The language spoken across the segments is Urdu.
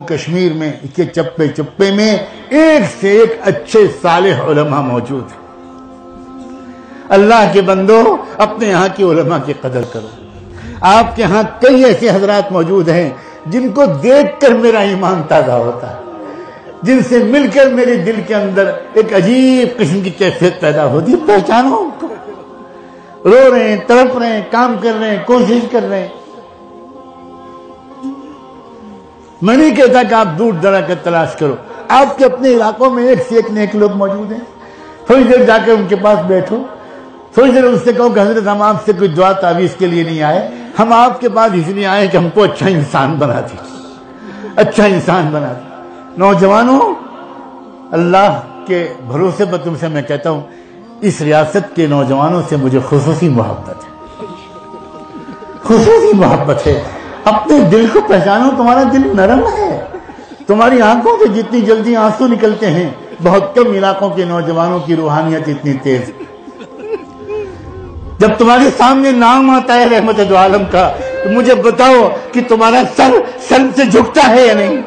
کشمیر میں اس کے چپے چپے میں ایک سے ایک اچھے صالح علماء موجود ہیں۔ اللہ کے بندو اپنے یہاں کی علماء کی قدر کرو۔ آپ کے ہاں کئی ایسے حضرات موجود ہیں جن کو دیکھ کر میرا ایمان تازہ ہوتا ہے، جن سے مل کر میرے دل کے اندر ایک عجیب قسم کی کیفیت پیدا ہوتی ہے۔ پہچانو ان کو، رو رہے ہیں، تڑپ رہے ہیں، کام کر رہے ہیں، کوشش کر رہے ہیں۔ میں نہیں کہتا کہ آپ دور دراز کر تلاش کرو، آپ کے اپنے علاقوں میں ایک سے ایک نیک لوگ موجود ہیں۔ تھوڑی دیر جا کر ان کے پاس بیٹھو، تھوڑی دیر ان سے کہو کہ حضرت ہم آپ سے کوئی دعا تعویذ کے لیے نہیں آئے، ہم آپ کے پاس اس لیے آئے کہ ہم کو اچھا انسان بنا دیجیے، اچھا انسان بنا دیجیے۔ نوجوانوں، اللہ کے بھروسے پر تم سے میں کہتا ہوں، اس ریاست کے نوجوانوں سے مجھے خصوصی محبت ہے، خصوصی محبت ہے۔ اپنے دل کو پہچانو، تمہارا دل نرم ہے۔ تمہاری آنکھوں سے جتنی جلدی آنسو نکلتے ہیں، بہت کم علاقوں کے نوجوانوں کی روحانیت اتنی تیز۔ جب تمہارے سامنے نام آتا ہے رحمت دو عالم کا، تو مجھے بتاؤ کہ تمہارا سر شرم سے جھکتا ہے یا نہیں؟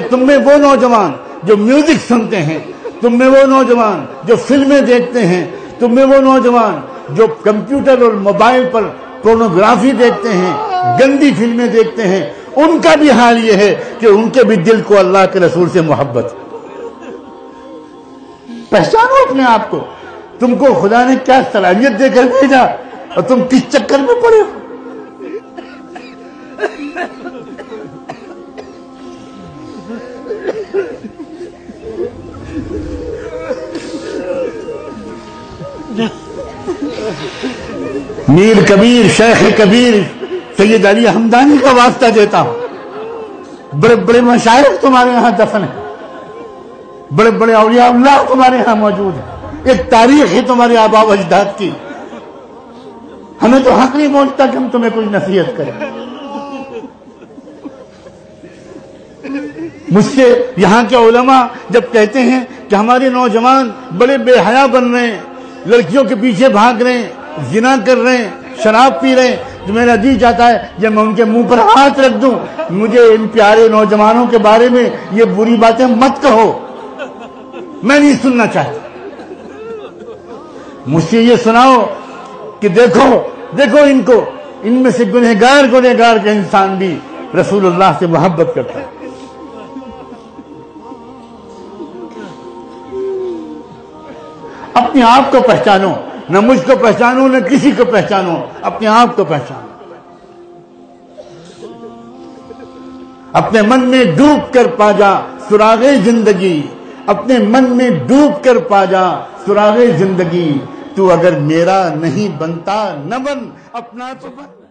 تم میں وہ نوجوان جو میوزک سنتے ہیں، تم میں وہ نوجوان جو فلمیں دیکھتے ہیں، تم میں وہ نوجوان جو کمپیوٹر اور موبائل پر پورنوگرافی دیکھتے ہیں، گندی فلمیں دیکھتے ہیں، ان کا بھی حال یہ ہے کہ ان کے بھی دل کو اللہ کے رسول سے محبت۔ پہچانو اپنے آپ کو، تم کو خدا نے کیا صلاحیت دے کر بھیجا اور تم کس چکر میں پڑے ہو۔ میر کبیر، شیخ کبیر سید علی حمدانی کا واسطہ دیتا ہوں۔ بڑے بڑے مشائخ تمہارے یہاں دفن ہیں، بڑے بڑے اولیاء اللہ تمہارے یہاں موجود ہیں، ایک تاریخ ہے تمہارے آباء و اجداد کی۔ ہمیں تو حق نہیں پہنچتا کہ ہم تمہیں کچھ نصیحت کریں۔ مجھ سے یہاں کے علماء جب کہتے ہیں کہ ہمارے نوجوان بڑے بے حیا بن رہے ہیں، لڑکیوں کے پیچھے بھاگ رہے ہیں، زنا کر رہے ہیں، شراب پی رہے ہیں، تو میرا جی چاہتا ہے جب میں ان کے منہ پر ہاتھ رکھ دوں، مجھے ان پیارے نوجوانوں کے بارے میں یہ بری باتیں مت کہو، میں نہیں سننا چاہتا۔ مجھ سے یہ سناؤ کہ دیکھو ان کو، ان میں سے گنہگار کا انسان بھی رسول اللہ سے محبت کرتا ہے۔ اپنے آپ کو پہچانو، نہ مجھ کو پہچانو نہ کسی کو پہچانو، اپنے آپ کو پہچانو۔ اپنے من میں ڈوب کر پا جا سراغ زندگی، اپنے من میں ڈوب کر پا جا سراغ زندگی، تو اگر میرا نہیں بنتا نہ بن، اپنا تو بن۔